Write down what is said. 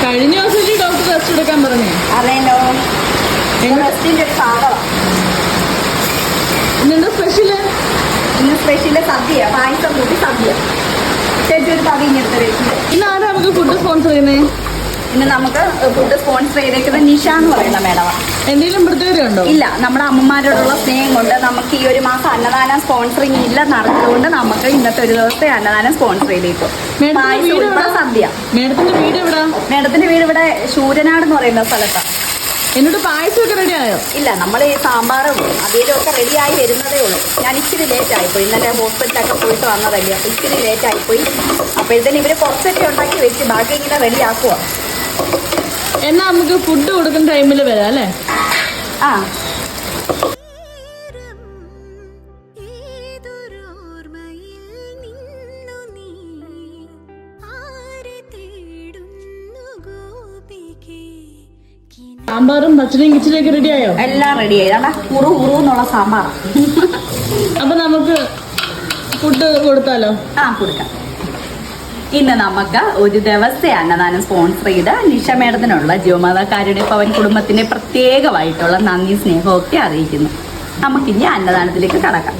കഴിഞ്ഞ ദിവസം doctor rest എടുക്കാൻ പറഞ്ഞു. അതേലോ, റെസ്റ്റിന്റെ ഒരു ഭാഗമാണ്. ഇന്നെന്താ സ്പെഷ്യല്? ഇന്ന് സ്പെഷ്യല് സദ്യ, പായസം കൂട്ടി സദ്യ. ചേച്ചി ഒരു തവി ഇങ്ങനത്തെ. ഇന്ന് ആരാ നമുക്ക് ഫുഡ് സ്പോൺസർ ചെയ്യുന്നേ? ഇന്ന് നമുക്ക് ഫുഡ് സ്പോൺസർ ചെയ്തേക്കുന്നത് നിഷ എന്ന് പറയുന്ന മേഡമാണ്. എന്തെങ്കിലും പ്രത്യേകത ഉണ്ടോ? ഇല്ല, നമ്മുടെ അമ്മമാരോടുള്ള സ്നേഹം കൊണ്ട് നമുക്ക് ഈ ഒരു മാസം അന്നദാനം സ്പോൺസറിങ് ഇല്ലെന്ന് അറിഞ്ഞതുകൊണ്ട് നമുക്ക് ഇന്നത്തെ ഒരു ദിവസത്തെ അന്നദാനം സ്പോൺസർ ചെയ്തേക്കും. സദ്യ. മേഡത്തിന്റെ വീട് എവിടാ? മേഡത്തിന്റെ വീട് ഇവിടെ ശൂരനാട് എന്ന് പറയുന്ന സ്ഥലത്താണ്. എന്നോട് പായസമൊക്കെ റെഡി ആയോ? ഇല്ല, നമ്മൾ ഈ സാമ്പാറും അവിയലും ഒക്കെ റെഡിയായി വരുന്നതേ ഉള്ളൂ. ഞാൻ ഇച്ചിരി ലേറ്റ് ആയിപ്പോയി. ഇന്നലെ ഹോസ്പിറ്റലൊക്കെ പോയിട്ട് വന്നതല്ലേ, അപ്പോൾ ഇച്ചിരി ലേറ്റ് ആയിപ്പോയി. അപ്പോഴത്തേന് ഇവര് കുറച്ചൊക്കെ ഉണ്ടാക്കി വെച്ച് ബാക്കി ഇങ്ങനെ റെഡി ആക്കുക. എന്നാ നമുക്ക് ഫുഡ് കൊടുക്കുന്ന ടൈമിൽ വരാം അല്ലേ? ആ, സാമ്പാറും പച്ചടിയും കിച്ചടിയൊക്കെ റെഡി ആയോ? എല്ലാം റെഡി ആയി. കുറു എന്നുള്ള സാമ്പാർ. അപ്പൊ നമുക്ക് ഫുഡ് കൊടുത്താലോ? ആ, കൊടുക്കാം. ഇന്ന് നമുക്ക് ഒരു ദിവസത്തെ അന്നദാനം സ്പോൺസർ ചെയ്ത നിഷ മേഡത്തിനുള്ള ജിയോമാതാക്കാരുടെ പവൻ കുടുംബത്തിന്റെ പ്രത്യേകമായിട്ടുള്ള നന്ദി സ്നേഹമൊക്കെ അറിയിക്കുന്നു. നമുക്കിനി അന്നദാനത്തിലേക്ക് കടക്കാം.